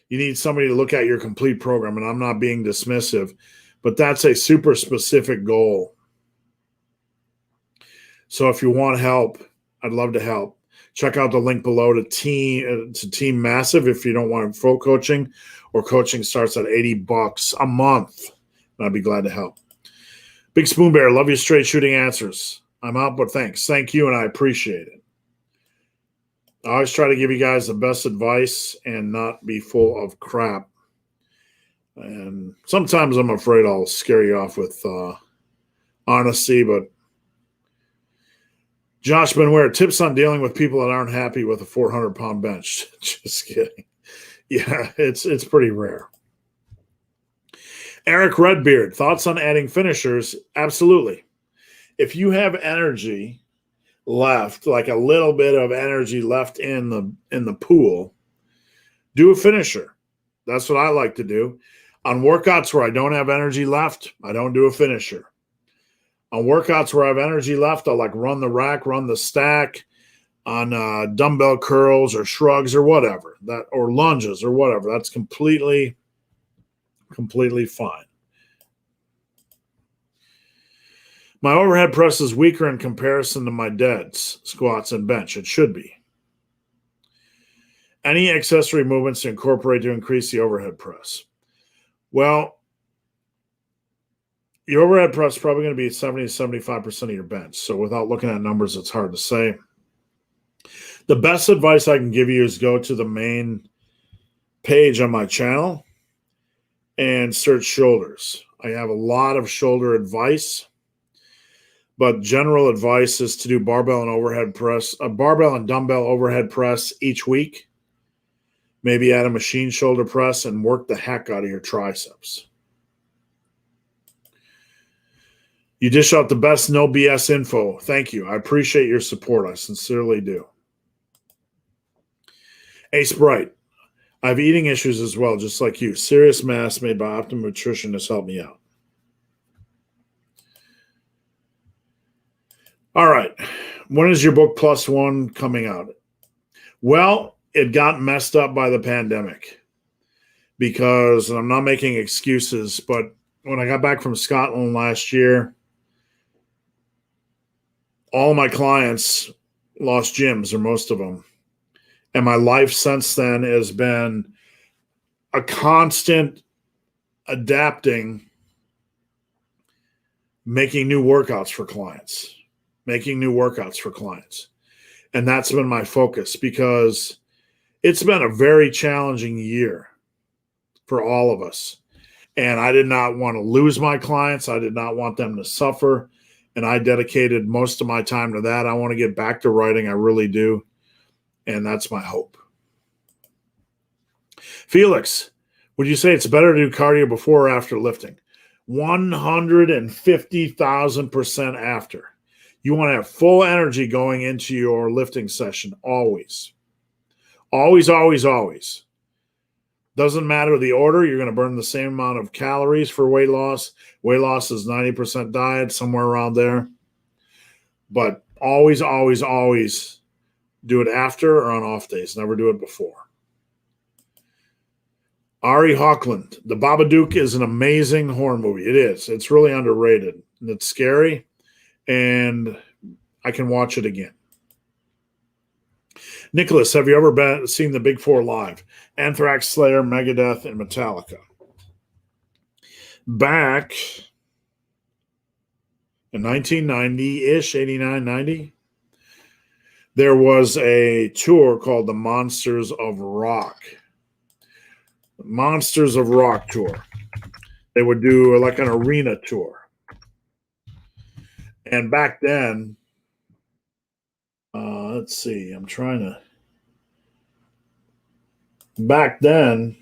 You need somebody to look at your complete program, and I'm not being dismissive, but that's a super specific goal. So if you want help, I'd love to help. Check out the link below to Team Massive if you don't want full coaching, or coaching starts at $80 a month, and I'd be glad to help. Big Spoon Bear, love your straight shooting answers. I'm out, but thanks. Thank you, and I appreciate it. I always try to give you guys the best advice and not be full of crap. And sometimes I'm afraid I'll scare you off with honesty, but Josh Benware, tips on dealing with people that aren't happy with a 400-pound bench. Just kidding. Yeah, it's pretty rare. Eric Redbeard, thoughts on adding finishers? Absolutely. If you have energy left, like a little bit of energy left in the pool, do a finisher. That's what I like to do. On workouts where I don't have energy left, I don't do a finisher. On workouts where I have energy left, I'll like run the rack, run the stack on dumbbell curls or shrugs or whatever, that or lunges or whatever. That's completely fine. My overhead press is weaker in comparison to my deads, squats, and bench. It should be. Any accessory movements to incorporate to increase the overhead press? Well, your overhead press is probably going to be 70 to 75% of your bench. So without looking at numbers, it's hard to say. The best advice I can give you is go to the main page on my channel and search shoulders. I have a lot of shoulder advice, but general advice is to do barbell and overhead press, a barbell and dumbbell overhead press each week. Maybe add a machine shoulder press and work the heck out of your triceps. You dish out the best no BS info. Thank you. I appreciate your support. I sincerely do. Ace Bright. I have eating issues as well, just like you. Serious Mass made by Optimum Nutrition has helped me out. All right. When is your book Plus One coming out? Well, it got messed up by the pandemic because, and I'm not making excuses, but when I got back from Scotland last year, all my clients lost gyms, or most of them. And my life since then has been a constant adapting, making new workouts for clients. And that's been my focus because it's been a very challenging year for all of us. And I did not want to lose my clients. I did not want them to suffer. And I dedicated most of my time to that. I want to get back to writing. I really do. And that's my hope. Felix, would you say it's better to do cardio before or after lifting? 150,000% after. You want to have full energy going into your lifting session always. Always, always, always. Doesn't matter the order. You're going to burn the same amount of calories for weight loss. Weight loss is 90% diet, somewhere around there. But always, always, always do it after or on off days. Never do it before. Ari Hawkland. The Babadook is an amazing horror movie. It is. It's really underrated. And it's scary. And I can watch it again. Nicholas, have you ever seen the Big Four live? Anthrax, Slayer, Megadeth, and Metallica. Back in 1990-ish, 89, 90, there was a tour called the Monsters of Rock. Monsters of Rock tour. They would do like an arena tour. And back then, let's see, back then,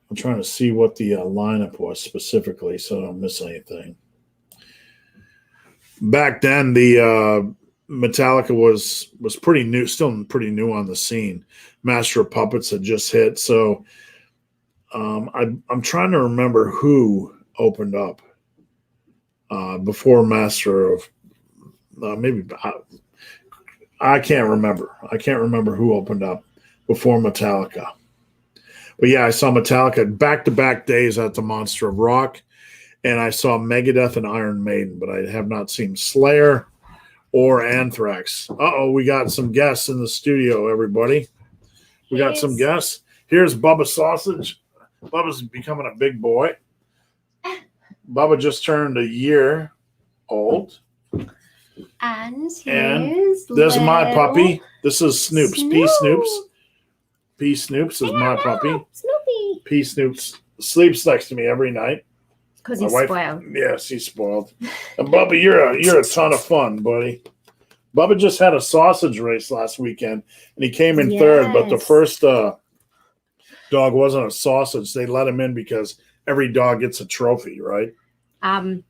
I'm trying to see what the lineup was specifically so I don't miss anything. Back then, the Metallica was pretty new, still pretty new on the scene. Master of Puppets had just hit, so I'm trying to remember who opened up before Master of maybe I can't remember. I can't remember who opened up before Metallica. But yeah, I saw Metallica back-to-back days at the Monster of Rock, and I saw Megadeth and Iron Maiden, but I have not seen Slayer or Anthrax. Uh-oh, we got some guests in the studio, everybody. We got some guests. Here's Bubba Sausage. Bubba's becoming a big boy. Bubba just turned a year old. And here's this is my puppy. This is Snoops. P. Snoops. P. Snoops is my puppy. Snoopy. P. Snoops sleeps next to me every night. Because he's spoiled. Yes, he's spoiled. And Bubba, you're a ton of fun, buddy. Bubba just had a sausage race last weekend, and he came in third. But the first dog wasn't a sausage. They let him in because every dog gets a trophy, right? I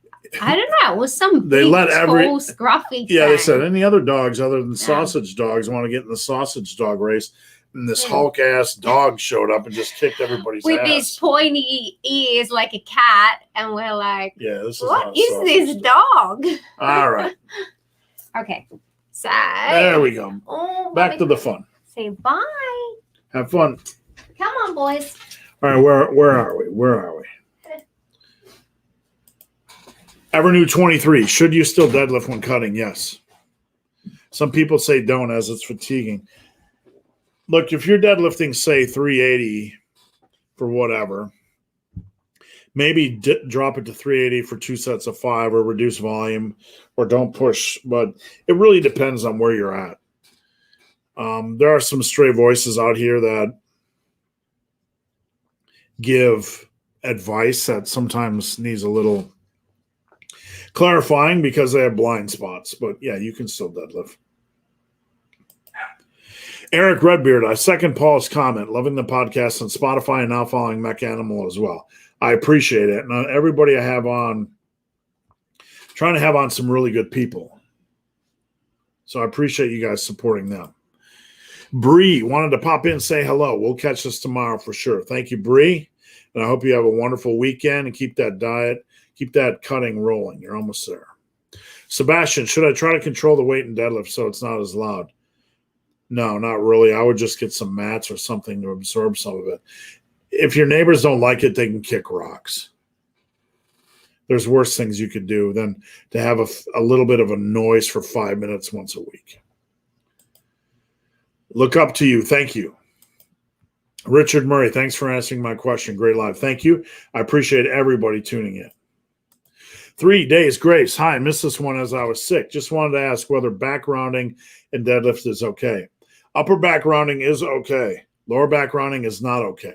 don't know. It was some they big, let every tall, scruffy yeah. thing. They said any other dogs other than sausage dogs want to get in the sausage dog race, and this Hulk ass dog showed up and just kicked everybody's with ass. these pointy ears like a cat, and we're like, Yeah, this is what is this dog? All right. Okay. So there we go. Back to the fun. Say bye. Have fun. Come on, boys. All right, where are we? Where are we? Evernew 23. Should you still deadlift when cutting? Yes. Some people say don't, as it's fatiguing. Look, if you're deadlifting, say 380 for whatever, maybe drop it to 380 for 2 sets of 5, or reduce volume, or don't push. But it really depends on where you're at. There are some stray voices out here that give advice that sometimes needs a little clarifying because they have blind spots. But yeah, you can still deadlift. Eric Redbeard, I second Paul's comment. Loving the podcast on Spotify and now following Mech Animal as well. I appreciate it. And everybody I have on, trying to have on some really good people. So I appreciate you guys supporting them. Bree wanted to pop in and say hello. We'll catch us tomorrow for sure. Thank you, Bree. And I hope you have a wonderful weekend and keep that diet, keep that cutting rolling. You're almost there. Sebastian, should I try to control the weight in deadlift so it's not as loud? No, not really. I would just get some mats or something to absorb some of it. If your neighbors don't like it, they can kick rocks. There's worse things you could do than to have a little bit of a noise for 5 minutes once a week. Look up to you. Thank you. Richard Murray, thanks for answering my question. Great live. Thank you. I appreciate everybody tuning in. 3 days grace. Hi, I missed this one as I was sick. Just wanted to ask whether back rounding and deadlift is okay. Upper back rounding is okay. Lower back rounding is not okay.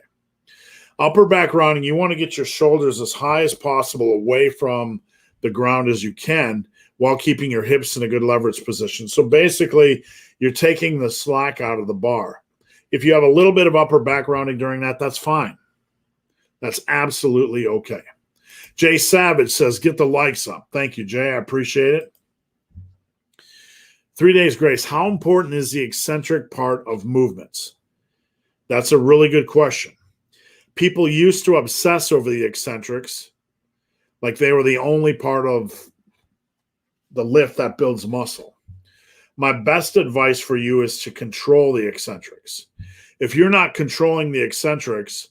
Upper back rounding, you want to get your shoulders as high as possible away from the ground as you can while keeping your hips in a good leverage position. So basically, you're taking the slack out of the bar. If you have a little bit of upper back rounding during that, that's fine. That's absolutely okay. Jay Savage says, get the likes up. Thank you, Jay. I appreciate it. 3 days grace. How important is the eccentric part of movements? That's a really good question. People used to obsess over the eccentrics like they were the only part of the lift that builds muscle. My best advice for you is to control the eccentrics. If you're not controlling the eccentrics,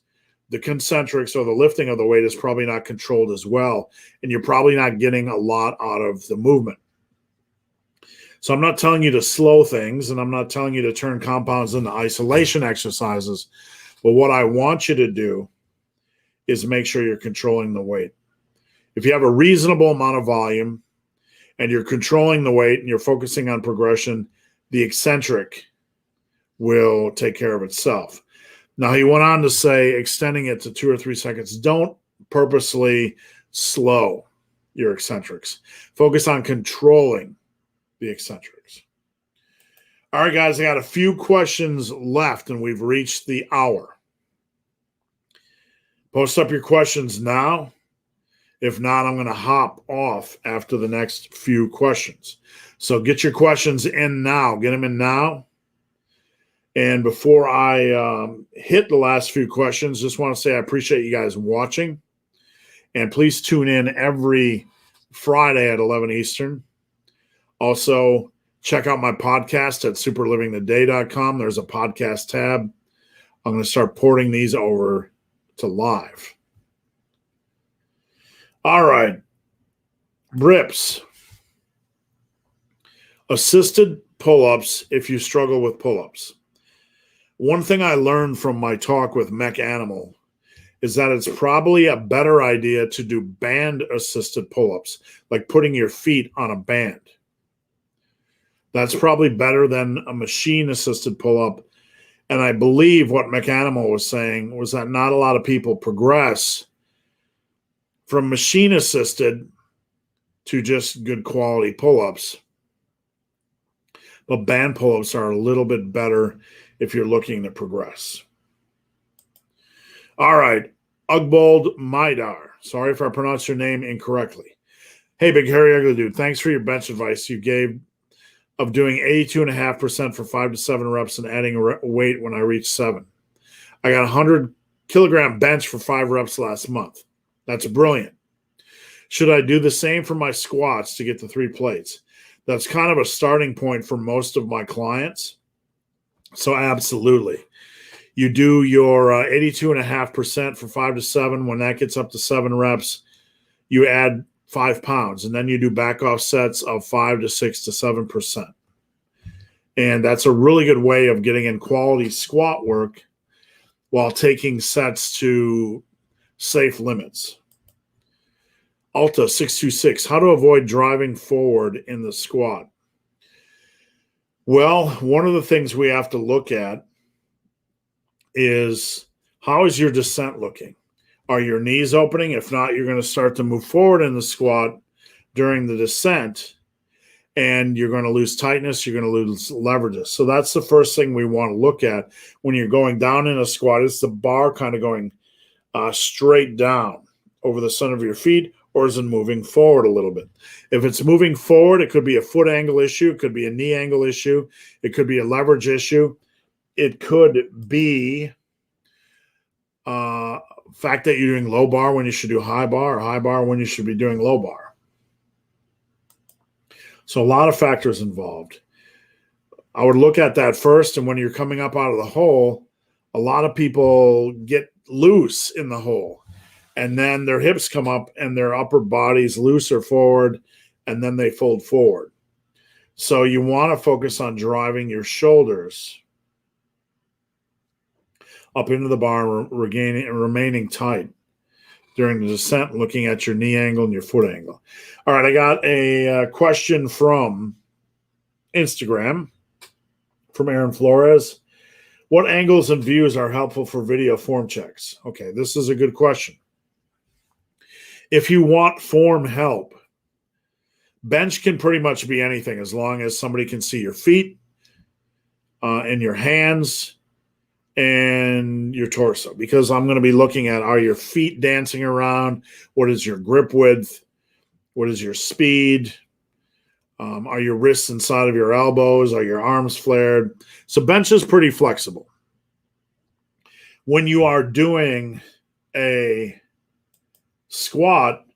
the concentrics or the lifting of the weight is probably not controlled as well, and you're probably not getting a lot out of the movement. So I'm not telling you to slow things, and I'm not telling you to turn compounds into isolation exercises, but what I want you to do is make sure you're controlling the weight. If you have a reasonable amount of volume and you're controlling the weight and you're focusing on progression, the eccentric will take care of itself. Now, he went on to say, extending it to 2 or 3 seconds. Don't purposely slow your eccentrics. Focus on controlling the eccentrics. All right, guys, I got a few questions left, and we've reached the hour. Post up your questions now. If not, I'm going to hop off after the next few questions. So get your questions in now. Get them in now. And before I hit the last few questions, just want to say I appreciate you guys watching. And please tune in every Friday at 11 Eastern. Also, check out my podcast at superlivingtheday.com. There's a podcast tab. I'm going to start porting these over to live. All right. Rips. Assisted pull-ups if you struggle with pull-ups. One thing I learned from my talk with Mech Animal is that it's probably a better idea to do band-assisted pull-ups, like putting your feet on a band. That's probably better than a machine-assisted pull-up. And I believe what Mech Animal was saying was that not a lot of people progress from machine-assisted to just good quality pull-ups. But band pull-ups are a little bit better if you're looking to progress. All right. Ugbold Maidar. Sorry if I pronounced your name incorrectly. Hey, big hairy ugly dude. Thanks for your bench advice you gave of doing 82.5% for 5 to 7 reps and adding weight when I reach 7. I got 100 kilogram bench for 5 reps last month. That's brilliant. Should I do the same for my squats to get the 3 plates? That's kind of a starting point for most of my clients. So absolutely. You do your 82.5% for 5 to 7. When that gets up to 7 reps, you add 5 pounds, and then you do back off sets of 5 to 6 to 7%. And that's a really good way of getting in quality squat work while taking sets to safe limits. Alta 626, how to avoid driving forward in the squat. Well, one of the things we have to look at is, how is your descent looking? Are your knees opening? If not, you're going to start to move forward in the squat during the descent, and you're going to lose tightness, you're going to lose leverages. So that's the first thing we want to look at when you're going down in a squat. Is the bar kind of going straight down over the center of your feet, or is it moving forward a little bit? If it's moving forward, it could be a foot angle issue, it could be a knee angle issue, it could be a leverage issue, it could be fact that you're doing low bar when you should do high bar, or high bar when you should be doing low bar. So a lot of factors involved. I would look at that first, and when you're coming up out of the hole, a lot of people get loose in the hole, and then their hips come up and their upper body's looser forward, and then they fold forward. So you want to focus on driving your shoulders up into the bar and remaining tight during the descent, looking at your knee angle and your foot angle. All right, I got a question from Instagram from Aaron Flores. What angles and views are helpful for video form checks? Okay, this is a good question. If you want form help, bench can pretty much be anything as long as somebody can see your feet and your hands and your torso, because I'm going to be looking at, are your feet dancing around? What is your grip width? What is your speed? Are your wrists inside of your elbows? Are your arms flared? So bench is pretty flexible. When you are doing a squat,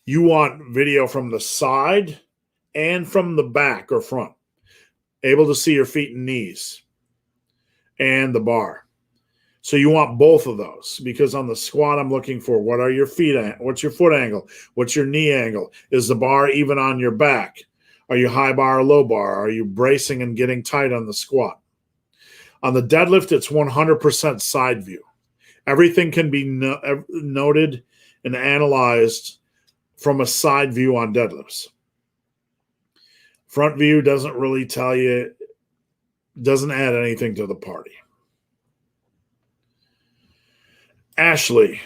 you want video from the side and from the back or front, able to see your feet and knees and the bar. So you want both of those, because on the squat, I'm looking for, what are your feet at? What's your foot angle? What's your knee angle? Is the bar even on your back? Are you high bar or low bar? Are you bracing and getting tight on the squat? On the deadlift, it's 100% side view. Everything can be noted and analyzed from a side view on deadlifts. Front view doesn't really tell you, doesn't add anything to the party. Ashley,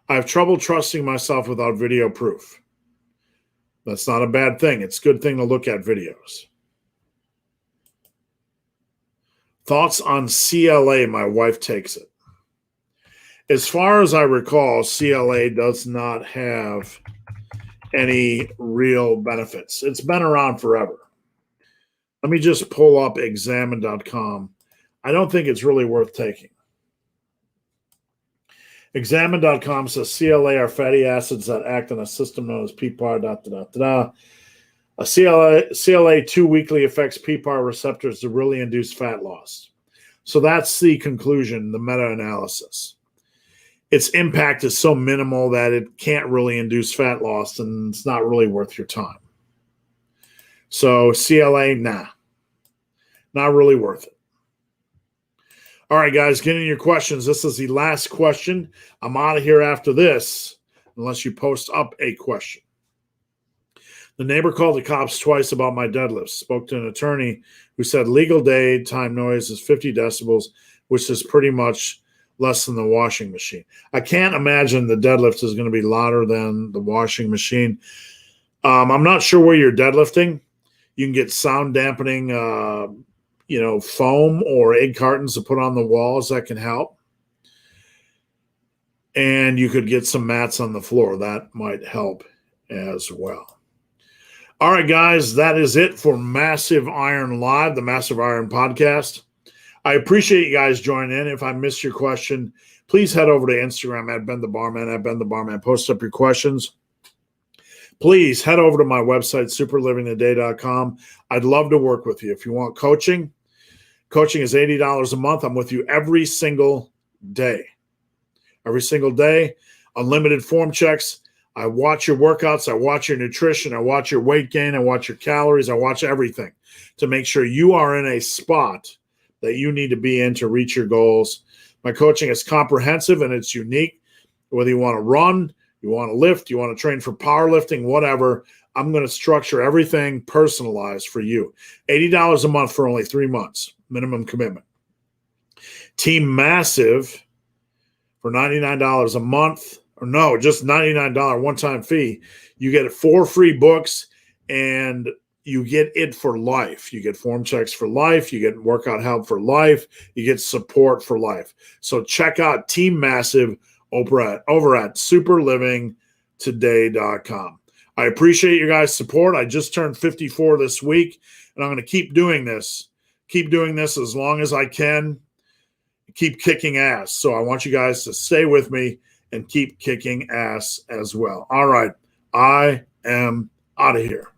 I have trouble trusting myself without video proof. That's not a bad thing. It's a good thing to look at videos. Thoughts on CLA? My wife takes it. As far as I recall, CLA does not have any real benefits. It's been around forever. Let me just pull up examine.com. I don't think it's really worth taking. Examine.com says CLA are fatty acids that act on a system known as PPAR. A CLA2 weekly affects PPAR receptors to really induce fat loss. So that's the conclusion, the meta-analysis. Its impact is so minimal that it can't really induce fat loss, and it's not really worth your time. So CLA, nah, not really worth it. All right, guys, getting your questions. This is the last question. I'm out of here after this, unless you post up a question. The neighbor called the cops twice about my deadlifts. Spoke to an attorney who said legal daytime noise is 50 decibels, which is pretty much less than the washing machine. I can't imagine the deadlift is going to be louder than the washing machine. I'm not sure where you're deadlifting. You can get sound dampening foam or egg cartons to put on the walls that can help. And you could get some mats on the floor. That might help as well. All right, guys, that is it for Massive Iron Live, the Massive Iron podcast. I appreciate you guys joining in. If I missed your question, please head over to Instagram at Ben the Barman, at Ben the Barman. Post up your questions. Please head over to my website, superlivingtoday.com. I'd love to work with you. If you want coaching, coaching is $80 a month. I'm with you every single day. Every single day, unlimited form checks. I watch your workouts. I watch your nutrition. I watch your weight gain. I watch your calories. I watch everything to make sure you are in a spot that you need to be in to reach your goals. My coaching is comprehensive and it's unique. Whether you want to run, you want to lift, you want to train for powerlifting, whatever, I'm going to structure everything personalized for you. $80 a month for only 3 months, minimum commitment. Team Massive for $99 a month, or no, just $99 one-time fee. You get 4 free books and you get it for life. You get form checks for life. You get workout help for life. You get support for life. So check out Team Massive over at superlivingtoday.com. I appreciate your guys' support. I just turned 54 this week, and I'm going to keep doing this. Keep doing this as long as I can. Keep kicking ass. So I want you guys to stay with me and keep kicking ass as well. All right. I am out of here.